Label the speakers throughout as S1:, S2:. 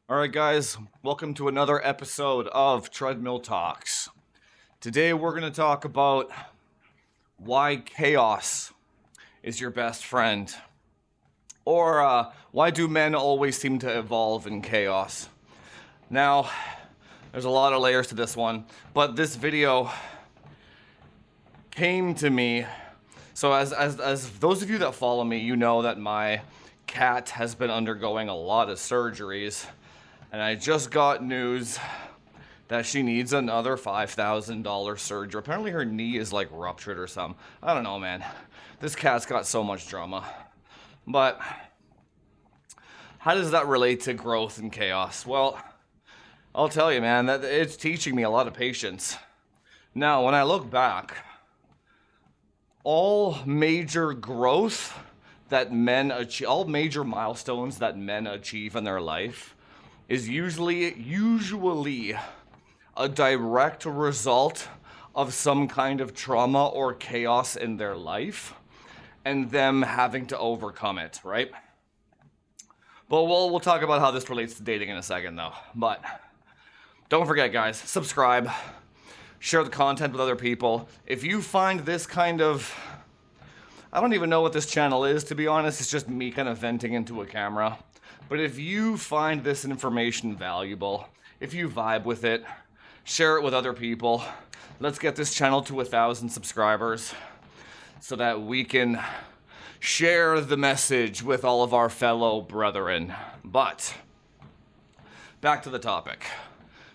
S1: All right, guys, welcome to another episode of Treadmill Talks. Today, we're going to talk about why chaos is your best friend, or why do men always seem to evolve in chaos. Now, there's a lot of layers to this one, but this video came to me. So, as those of you that follow me, you know that my cat has been undergoing a lot of surgeries. And I just got news that she needs another $5,000 surgery. Apparently her knee is like ruptured or something. I don't know, man. This cat's got so much drama. But how does that relate to growth and chaos? Well, I'll tell you, man, that it's teaching me a lot of patience. Now, when I look back, all major growth that men achieve, all major milestones that men achieve in their life is usually a direct result of some kind of trauma or chaos in their life and them having to overcome it, right? But we'll talk about how this relates to dating in a second, though. But don't forget, guys, subscribe, share the content with other people. If you find this kind of, I don't even know what this channel is, to be honest. It's just me kind of venting into a camera. But if you find this information valuable, if you vibe with it, share it with other people. Let's get this channel to 1,000 subscribers so that we can share the message with all of our fellow brethren. But back to the topic.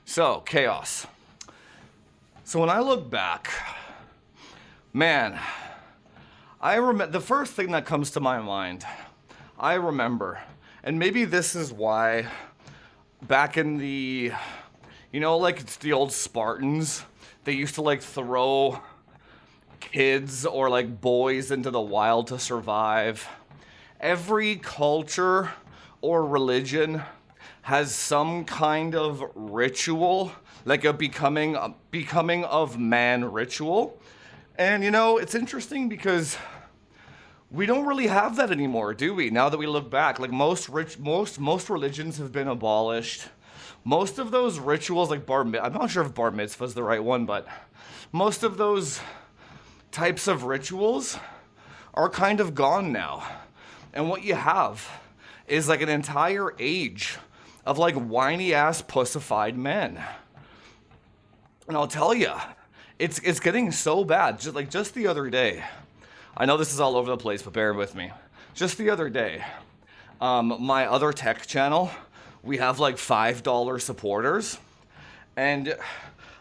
S1: So, chaos. So when I look back, man, I remember the first thing that comes to my mind, I remember, and maybe this is why back in the, like it's the old Spartans, they used to like throw kids or like boys into the wild to survive. Every culture or religion has some kind of ritual, like a becoming of man ritual. And it's interesting because we don't really have that anymore, do we? Now that we look back, like most religions have been abolished. Most of those rituals, like I'm not sure if bar mitzvah is the right one, but most of those types of rituals are kind of gone now. And what you have is like an entire age of like whiny ass pussified men. And I'll tell you, it's getting so bad. Just the other day, I know this is all over the place, but bear with me. Just the other day, my other tech channel, we have like $5 supporters, and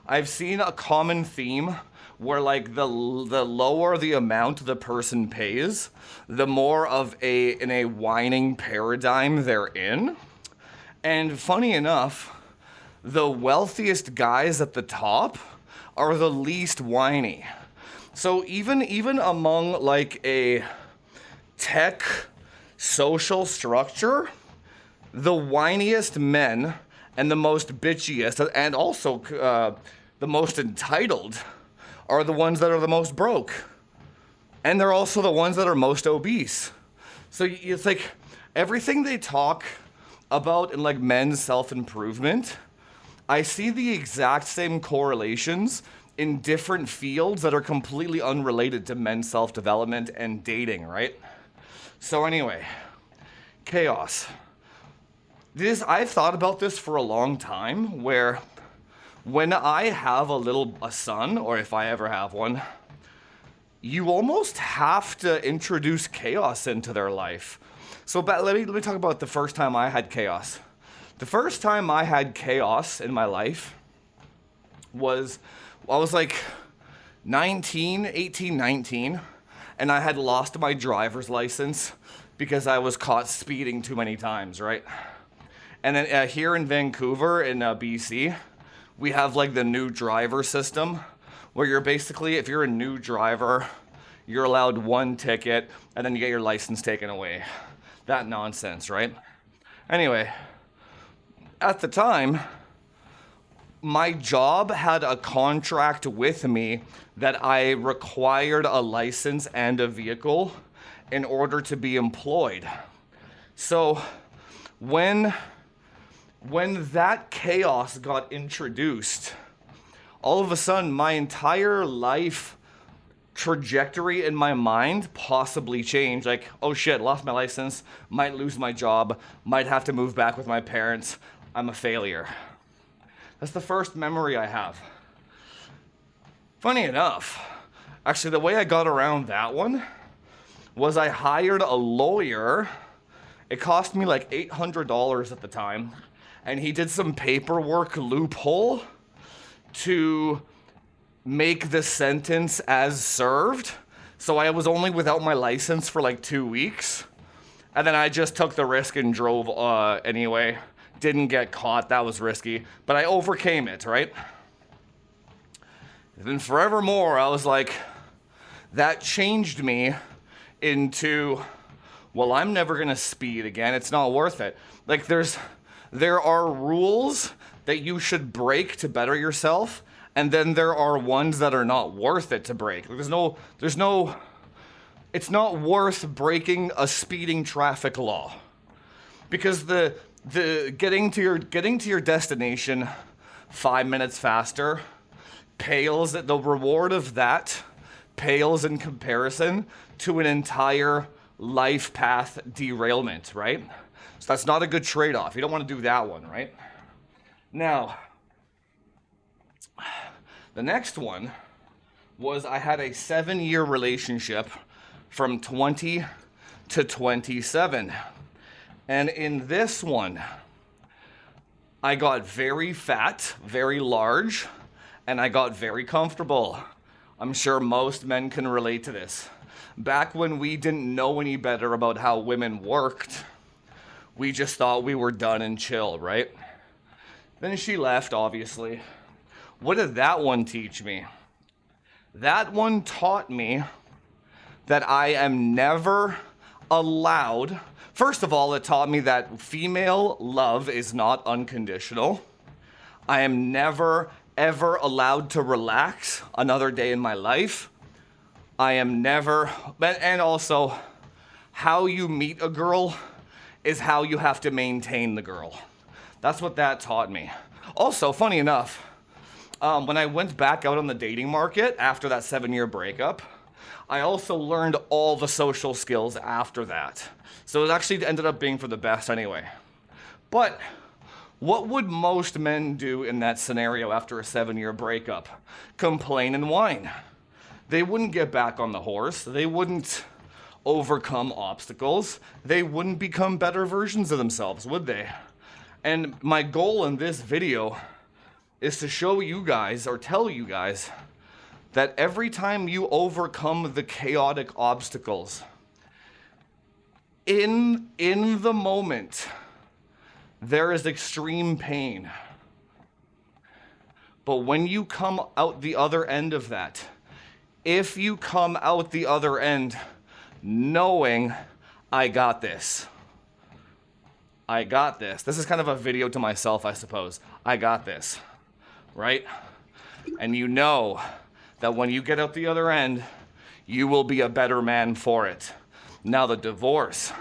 S1: I've seen a common theme where like the lower the amount the person pays, the more of in a whining paradigm they're in. And funny enough, the wealthiest guys at the top are the least whiny. So even among like a tech social structure, the whiniest men and the most bitchiest and also the most entitled are the ones that are the most broke. And they're also the ones that are most obese. So it's like everything they talk about in like men's self-improvement, I see the exact same correlations in different fields that are completely unrelated to men's self-development and dating, right? So anyway, chaos. I've thought about this for a long time, where when I have a son, or if I ever have one, you almost have to introduce chaos into their life. So let me talk about the first time I had chaos. The first time I had chaos in my life was, I was like 18, 19, and I had lost my driver's license because I was caught speeding too many times, right? And then here in Vancouver, in BC, we have like the new driver system, where you're basically, if you're a new driver, you're allowed one ticket, and then you get your license taken away. That nonsense, right? Anyway, at the time, my job had a contract with me that I required a license and a vehicle in order to be employed. So when When that chaos got introduced, all of a sudden my entire life trajectory in my mind possibly changed. Like, oh shit, lost my license, might lose my job, might have to move back with my parents, I'm a failure. That's the first memory I have. Funny enough, actually the way I got around that one was I hired a lawyer. It cost me like $800 at the time, and he did some paperwork loophole to make the sentence as served. So I was only without my license for like 2 weeks. And then I just took the risk and drove anyway. Didn't get caught, that was risky. But I overcame it, right? And then forevermore, I was like, that changed me into, well, I'm never gonna speed again, it's not worth it. Like there are rules that you should break to better yourself, and then there are ones that are not worth it to break. There's no, it's not worth breaking a speeding traffic law. Because the getting to your destination 5 minutes faster pales, the reward of that pales in comparison to an entire life path derailment, right? So that's not a good trade-off. You don't want to do that one, right? Now, the next one was I had a 7-year relationship from 20 to 27. And in this one, I got very fat, very large, and I got very comfortable. I'm sure most men can relate to this. Back when we didn't know any better about how women worked, we just thought we were done and chill, right? Then she left, obviously. What did that one teach me? That one taught me that I am never allowed. First of all, it taught me that female love is not unconditional. I am never, ever allowed to relax another day in my life. I am never, and also, how you meet a girl is how you have to maintain the girl. That's what that taught me. Also, funny enough, when I went back out on the dating market after that 7-year breakup, I also learned all the social skills after that. So it actually ended up being for the best anyway. But what would most men do in that scenario after a 7-year breakup? Complain and whine. They wouldn't get back on the horse. They wouldn't overcome obstacles. They wouldn't become better versions of themselves, would they? And my goal in this video is to show you guys, or tell you guys, that every time you overcome the chaotic obstacles, in the moment, there is extreme pain. But when you come out the other end of that, if you come out the other end knowing, I got this. I got this. This is kind of a video to myself, I suppose. I got this, right? And you know that when you get out the other end, you will be a better man for it. Now the divorce.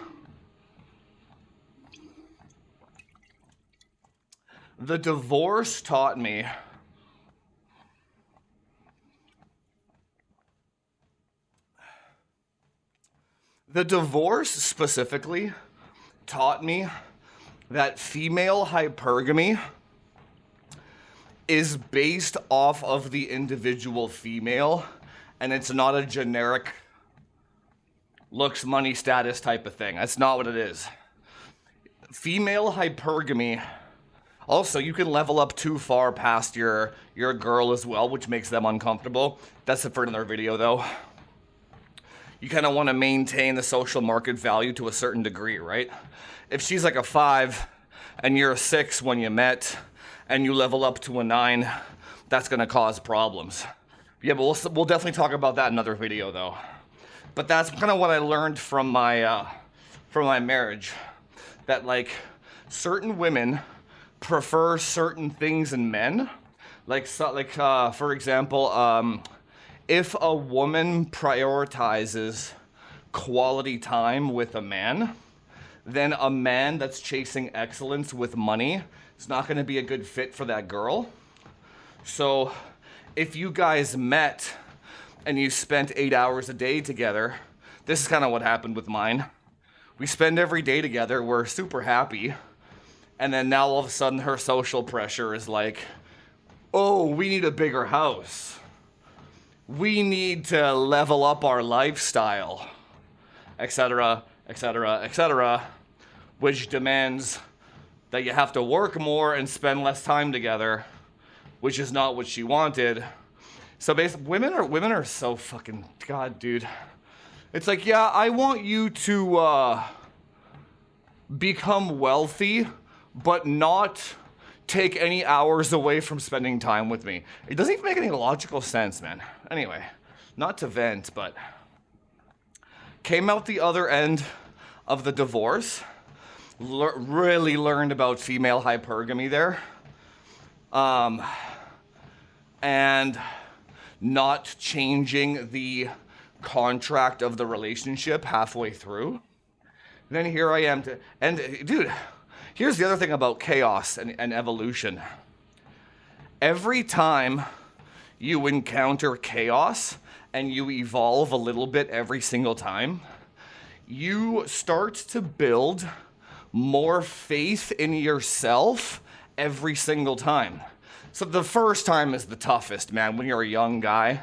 S1: The divorce taught me specifically taught me that female hypergamy is based off of the individual female, and it's not a generic looks, money, status type of thing. That's not what it is. Female hypergamy, also, you can level up too far past your girl as well, which makes them uncomfortable. That's it for another video, though. You kind of want to maintain the social market value to a certain degree, right? If she's like a 5 and you're a 6 when you met, and you level up to a 9, that's gonna cause problems. Yeah, but we'll definitely talk about that in another video, though. But that's kind of what I learned from my marriage, that like certain women prefer certain things in men. For example, if a woman prioritizes quality time with a man, then a man that's chasing excellence with money is not going to be a good fit for that girl. So if you guys met and you spent 8 hours a day together, this is kind of what happened with mine. We spend every day together, we're super happy, and then now all of a sudden her social pressure is like, oh, we need a bigger house. We need to level up our lifestyle, etc., etc., etc., which demands that you have to work more and spend less time together, which is not what she wanted. So basically, women are so fucking, God, dude. It's like, yeah, I want you to become wealthy, but not take any hours away from spending time with me. It doesn't even make any logical sense, man. Anyway, not to vent, but came out the other end of the divorce. Really learned about female hypergamy there. And not changing the contract of the relationship halfway through. Then here I am and dude, here's the other thing about chaos and evolution. Every time you encounter chaos and you evolve a little bit every single time, you start to build more faith in yourself every single time. So the first time is the toughest, man, when you're a young guy,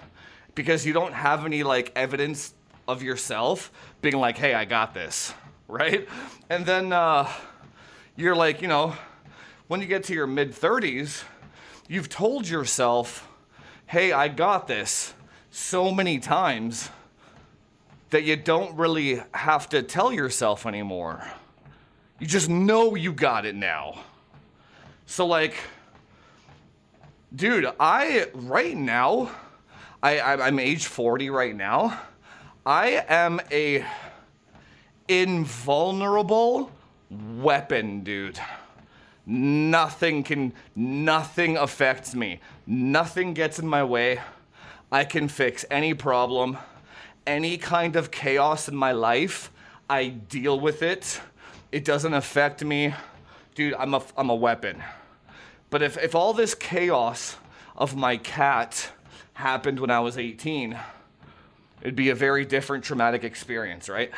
S1: because you don't have any like evidence of yourself being like, hey, I got this, right? And then you're like, you know, when you get to your mid-30s, you've told yourself, hey, I got this so many times that you don't really have to tell yourself anymore. You just know you got it now. So like, dude, right now, I'm age 40 right now. I am a invulnerable weapon, dude. Nothing affects me. Nothing gets in my way. I can fix any problem, any kind of chaos in my life. I deal with it. It doesn't affect me. Dude, I'm a weapon. But if all this chaos of my cat happened when I was 18, it'd be a very different traumatic experience, right?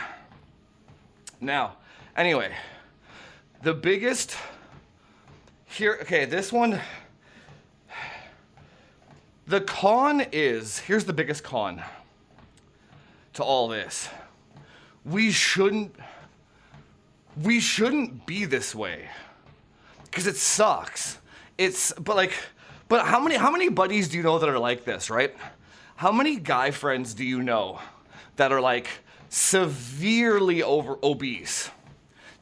S1: Now, anyway, the biggest here, okay, this one, the con is, here's the biggest con to all this. We shouldn't be this way, because it sucks. But how many buddies do you know that are like this, right? How many guy friends do you know that are like severely obese?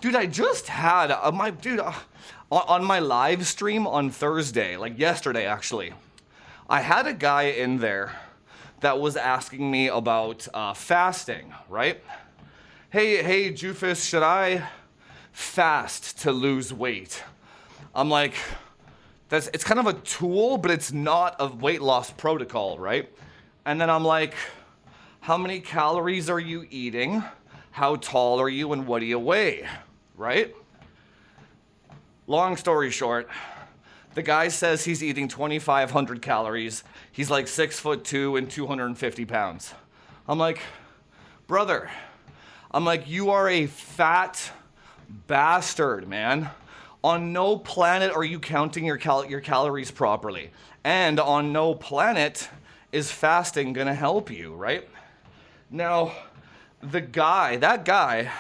S1: Dude, I just had on my live stream on Thursday, like yesterday actually, I had a guy in there that was asking me about fasting, right? Hey, Jufus, should I fast to lose weight? I'm like, it's kind of a tool, but it's not a weight loss protocol, right? And then I'm like, how many calories are you eating? How tall are you and what do you weigh, right? Long story short, the guy says he's eating 2,500 calories. He's like 6'2" and 250 pounds. I'm like, brother, you are a fat bastard, man. On no planet are you counting your calories properly. And on no planet is fasting gonna help you, right? Now, that guy,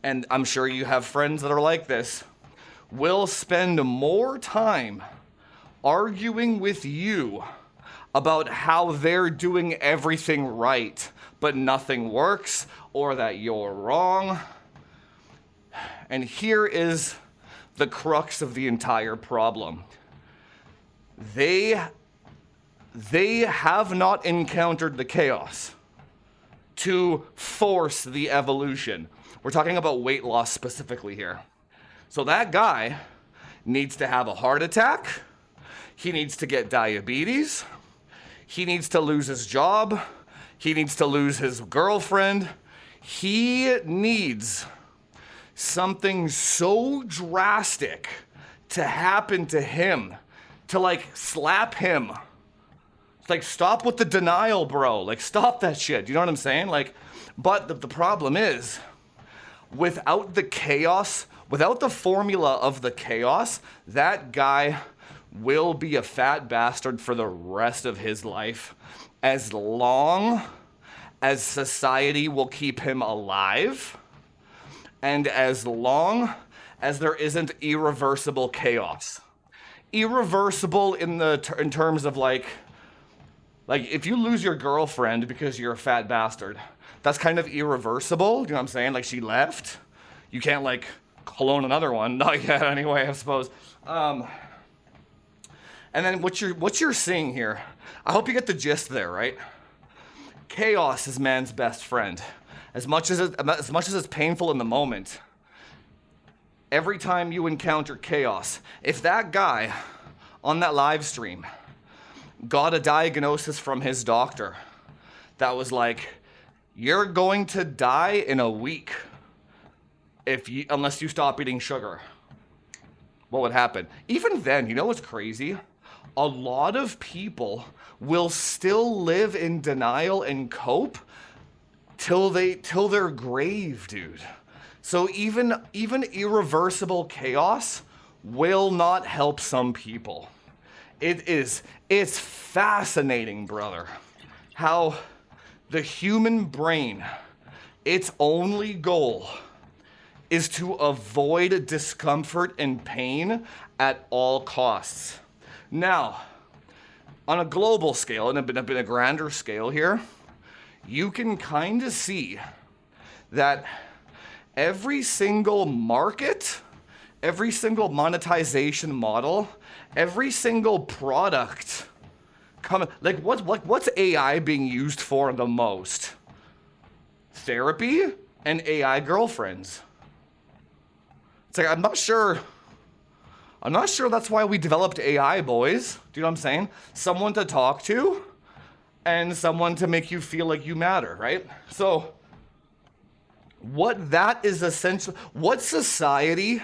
S1: and I'm sure you have friends that are like this, will spend more time arguing with you about how they're doing everything right, but nothing works, or that you're wrong. And here is the crux of the entire problem. They have not encountered the chaos to force the evolution. We're talking about weight loss specifically here. So that guy needs to have a heart attack. He needs to get diabetes. He needs to lose his job. He needs to lose his girlfriend. He needs something so drastic to happen to him, to like slap him. It's like, stop with the denial, bro. Like, stop that shit. You know what I'm saying? Like, but the problem is, without the chaos, without the formula of the chaos, that guy will be a fat bastard for the rest of his life, as long as society will keep him alive, and as long as there isn't irreversible chaos. Irreversible in terms of like if you lose your girlfriend because you're a fat bastard, that's kind of irreversible. You know what I'm saying? Like, she left. You can't like clone another one. Not yet, anyway, I suppose. And then what you're seeing here, I hope you get the gist there, right? Chaos is man's best friend. As much as it's painful in the moment, every time you encounter chaos, if that guy on that live stream got a diagnosis from his doctor that was like, you're going to die in a week unless you stop eating sugar, what would happen? Even then, you know what's crazy? A lot of people will still live in denial and cope till their grave, dude. So even irreversible chaos will not help some people. It's fascinating, brother, how the human brain, its only goal is to avoid discomfort and pain at all costs. Now, on a global scale, and a bit a grander scale here, you can kind of see that every single market, every single monetization model, every single product, what's AI being used for the most? Therapy and AI girlfriends. It's like, I'm not sure that's why we developed AI, boys. Do you know what I'm saying? Someone to talk to and someone to make you feel like you matter, right? So what society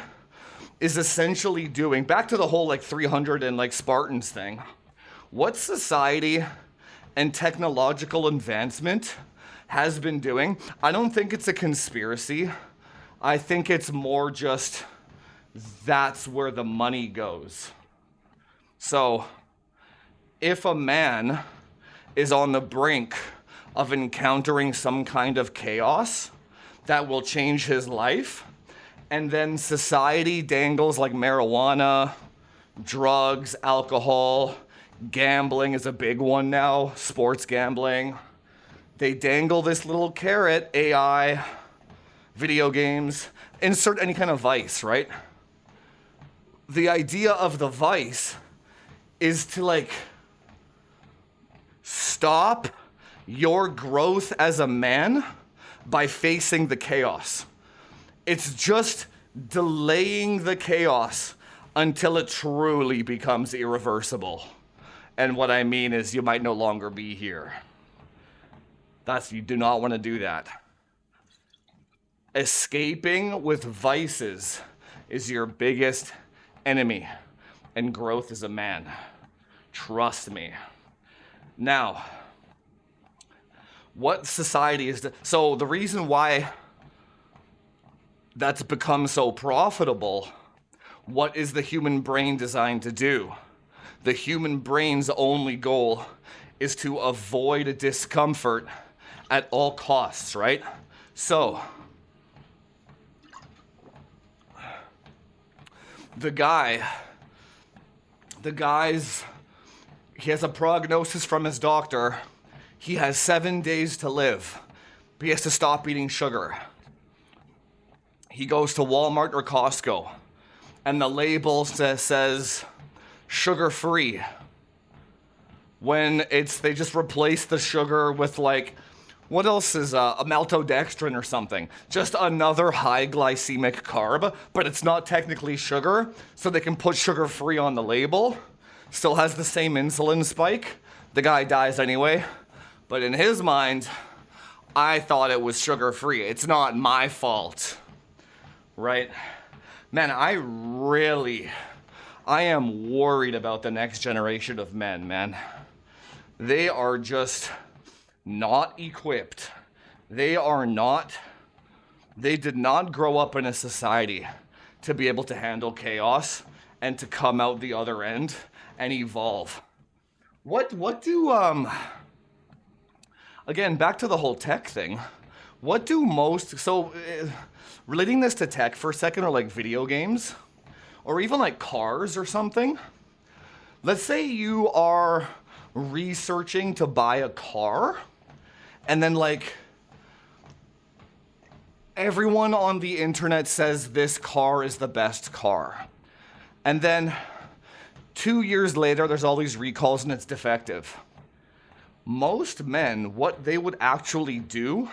S1: is essentially doing, back to the whole like 300 and like Spartans thing, what society and technological advancement has been doing, I don't think it's a conspiracy. I think it's more just that's where the money goes. So if a man is on the brink of encountering some kind of chaos that will change his life, and then society dangles like marijuana, drugs, alcohol, gambling is a big one now, sports gambling. They dangle this little carrot, AI, video games, insert any kind of vice, right? The idea of the vice is to like stop your growth as a man by facing the chaos. It's just delaying the chaos until it truly becomes irreversible. And what I mean is you might no longer be here. You do not want to do that. Escaping with vices is your biggest enemy, and growth as a man. Trust me. Now, what society is... So the reason why that's become so profitable, what is the human brain designed to do? The human brain's only goal is to avoid discomfort at all costs, right? So, the guy's, he has a prognosis from his doctor. He has 7 days to live. But he has to stop eating sugar. He goes to Walmart or Costco, and the label says sugar-free. When they just replace the sugar with like, what else is a maltodextrin or something? Just another high glycemic carb, but it's not technically sugar, so they can put sugar-free on the label. Still has the same insulin spike. The guy dies anyway. But in his mind, I thought it was sugar-free. It's not my fault. right? Man, I am worried about the next generation of men, man. They are just not equipped. They did not grow up in a society to be able to handle chaos and to come out the other end and evolve. Again, back to the whole tech thing. Relating this to tech for a second, or like video games, or even like cars or something. Let's say you are researching to buy a car, and then like everyone on the internet says this car is the best car. And then 2 years later, there's all these recalls and it's defective. Most men, what they would actually do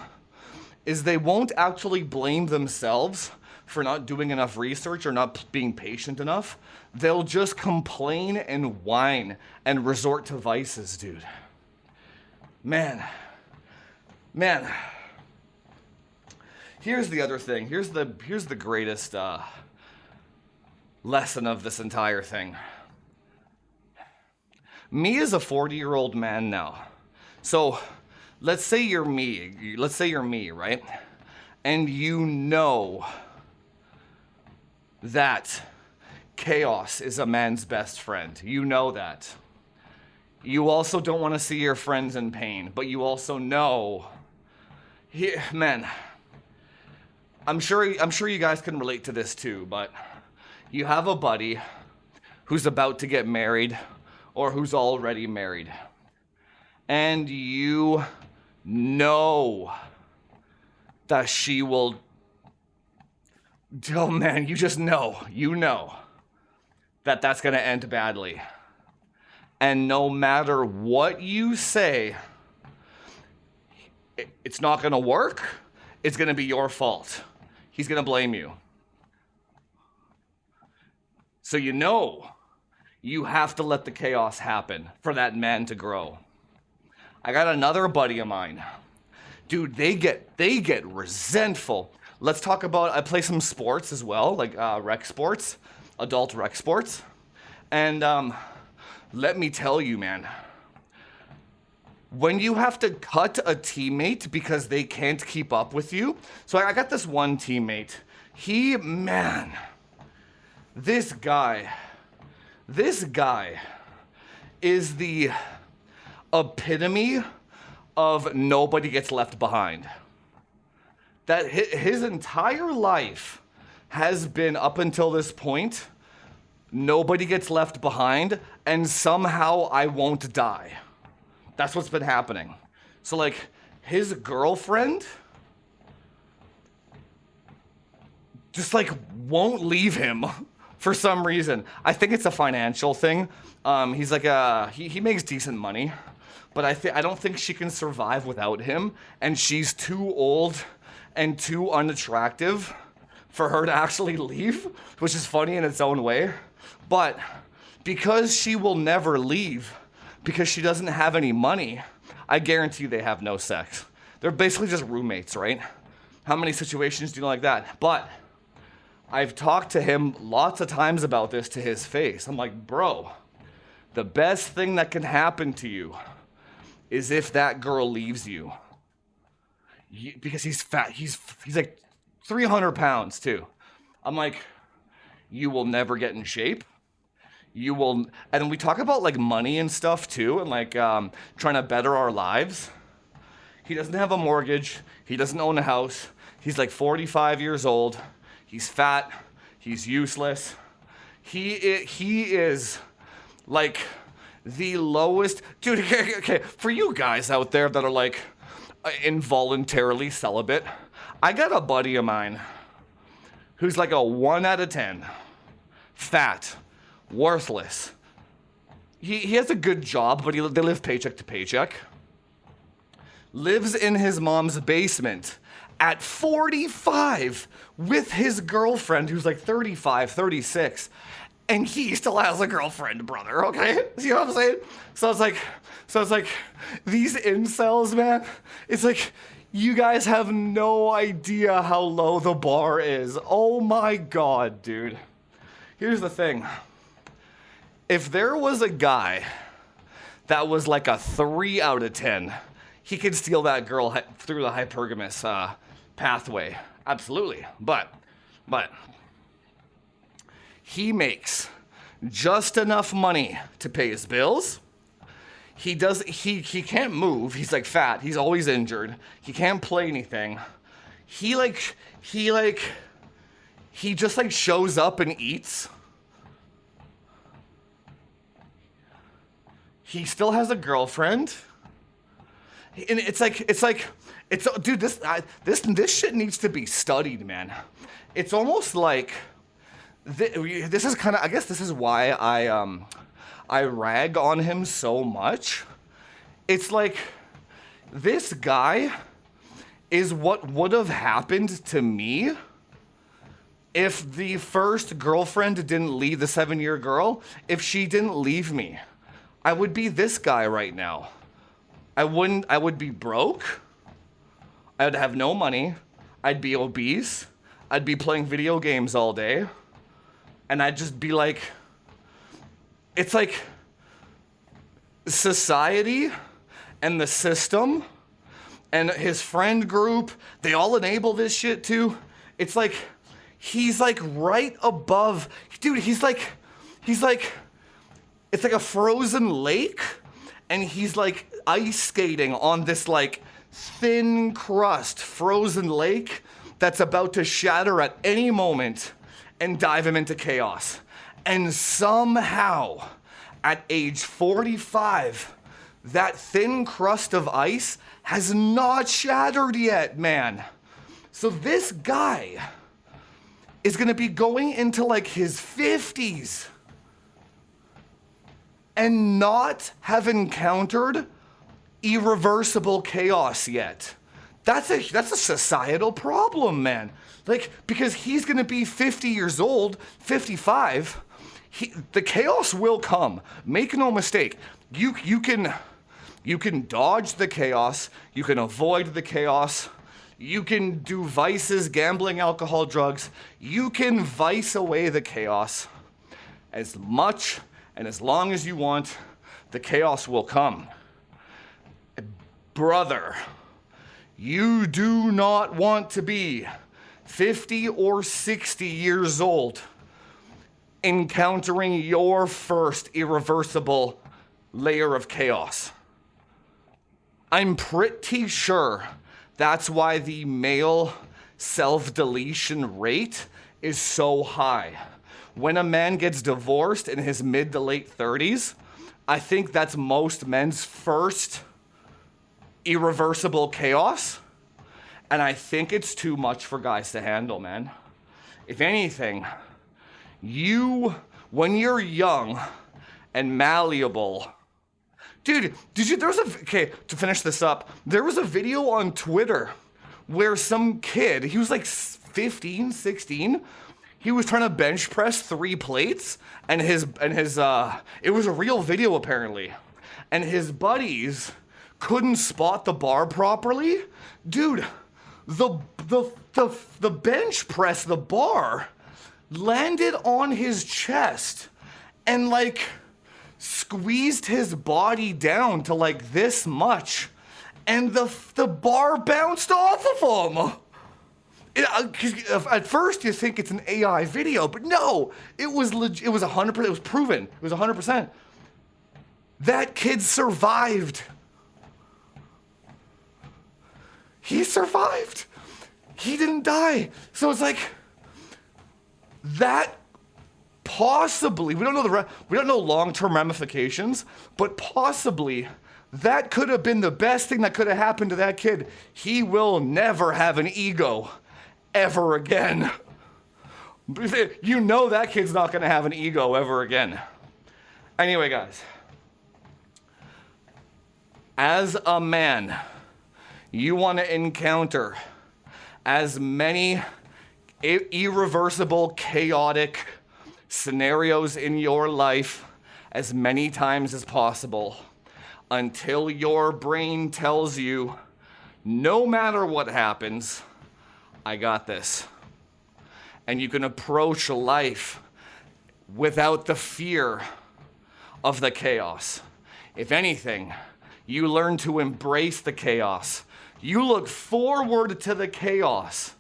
S1: is they won't actually blame themselves for not doing enough research or not being patient enough. They'll just complain and whine and resort to vices, dude. Man. Here's the other thing. Here's the greatest lesson of this entire thing. Me as a 40-year-old man now. So let's say you're me, right? And you know that chaos is a man's best friend. You know that. You also don't want to see your friends in pain, but you also know, man, I'm sure you guys can relate to this too, but you have a buddy who's about to get married or who's already married. And you know that she will, oh man, you know that that's gonna end badly. And no matter what you say, it's not gonna work. It's gonna be your fault. He's gonna blame you. So you know you have to let the chaos happen for that man to grow. I got another buddy of mine. Dude, they get resentful. Let's talk about, I play some sports as well, like rec sports, adult rec sports. And let me tell you, man, when you have to cut a teammate because they can't keep up with you. So I got this one teammate. This guy is the epitome of nobody gets left behind. That his entire life has been, up until this point, nobody gets left behind, and somehow I won't die. That's what's been happening. So like, his girlfriend just like won't leave him for some reason. I think it's a financial thing. He's like he makes decent money, but I don't think she can survive without him, and she's too old and too unattractive for her to actually leave, which is funny in its own way. But because she will never leave, because she doesn't have any money, I guarantee they have no sex. They're basically just roommates, right? How many situations do you know like that? But I've talked to him lots of times about this to his face. I'm like, bro, the best thing that can happen to you is if that girl leaves you. Because he's fat. He's like 300 pounds too. I'm like, you will never get in shape. You will, and we talk about like money and stuff too, and like trying to better our lives. He doesn't have a mortgage. He doesn't own a house. He's like 45 years old. He's fat. He's useless. He is like the lowest, dude. Okay, for you guys out there that are like involuntarily celibate, I got a buddy of mine who's like a 1 out of 10, fat, worthless. He has a good job, but they live paycheck to paycheck. Lives in his mom's basement at 45 with his girlfriend who's like 35, 36. And he still has a girlfriend, brother, okay? See what I'm saying? So it's like, these incels, man, it's like, You guys have no idea how low the bar is. Oh my God, dude. Here's the thing. If there was a guy that was like a 3 out of 10, he could steal that girl through the hypergamous pathway. Absolutely. But he makes just enough money to pay his bills. He can't move. He's like fat. He's always injured. He can't play anything. He just like shows up and eats. He still has a girlfriend. And dude, this shit needs to be studied, man. It's almost like this is kind of, I guess this is why I rag on him so much. It's like this guy is what would have happened to me if the first girlfriend didn't leave, the 7-year girl, if she didn't leave me. I would be this guy right now. I would be broke. I would have no money. I'd be obese. I'd be playing video games all day. And I'd just be like, it's like society and the system and his friend group, they all enable this shit too. It's like, he's like right above, dude, it's like a frozen lake, and he's like ice skating on this like thin crust frozen lake that's about to shatter at any moment and dive him into chaos. And somehow, at age 45, that thin crust of ice has not shattered yet, man. So this guy is gonna be going into like his 50s and not have encountered irreversible chaos yet. That's a societal problem, man. Like, because he's gonna be 50 years old, 55, the chaos will come. Make no mistake. You can dodge the chaos, you can avoid the chaos, you can do vices, gambling, alcohol, drugs. You can vice away the chaos as much and as long as you want. The chaos will come. Brother, you do not want to be 50 or 60 years old encountering your first irreversible layer of chaos. I'm pretty sure that's why the male self-deletion rate is so high. When a man gets divorced in his mid to late 30s, I think that's most men's first irreversible chaos. And I think it's too much for guys to handle, man. If anything, when you're young and malleable, dude, to finish this up, there was a video on Twitter where some kid, he was like 15, 16, he was trying to bench press 3 plates, and it was a real video apparently, and his buddies couldn't spot the bar properly. Dude, the bench press, the bar, landed on his chest and like squeezed his body down to like this much, and the bar bounced off of him. At first you think it's an AI video, but no, it was 100%, it was proven, it was 100%. That kid survived. He survived. He didn't die. So it's like, that possibly, we don't know long-term ramifications, but possibly that could have been the best thing that could have happened to that kid. He will never have an ego ever again. You know that kid's not gonna have an ego ever again. Anyway, guys, as a man, you want to encounter as many irreversible, chaotic scenarios in your life as many times as possible until your brain tells you No matter what happens, I got this. And you can approach life without the fear of the chaos. If anything, you learn to embrace the chaos. You look forward to the chaos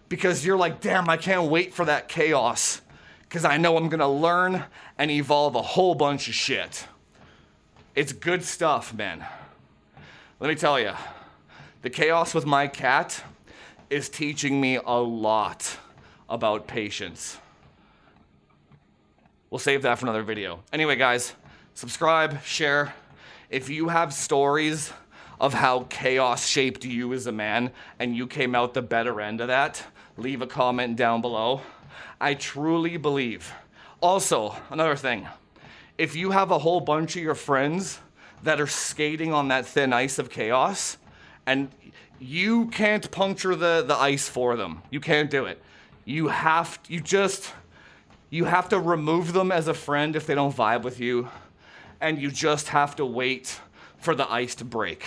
S1: because you're like, damn, I can't wait for that chaos because I know I'm gonna learn and evolve a whole bunch of shit. It's good stuff, man. Let me tell you, the chaos with my cat is teaching me a lot about patience. We'll save that for another video. Anyway, guys, subscribe, share. If you have stories of how chaos shaped you as a man and you came out the better end of that, leave a comment down below. I truly believe. Also, another thing, if you have a whole bunch of your friends that are skating on that thin ice of chaos and you can't puncture the ice for them, you can't do it. You have to remove them as a friend if they don't vibe with you, and you just have to wait for the ice to break.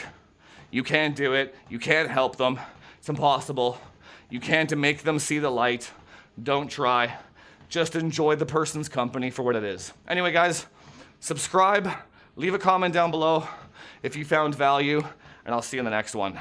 S1: You can't do it. You can't help them. It's impossible. You can't make them see the light. Don't try. Just enjoy the person's company for what it is. Anyway, guys, subscribe, leave a comment down below if you found value, and I'll see you in the next one.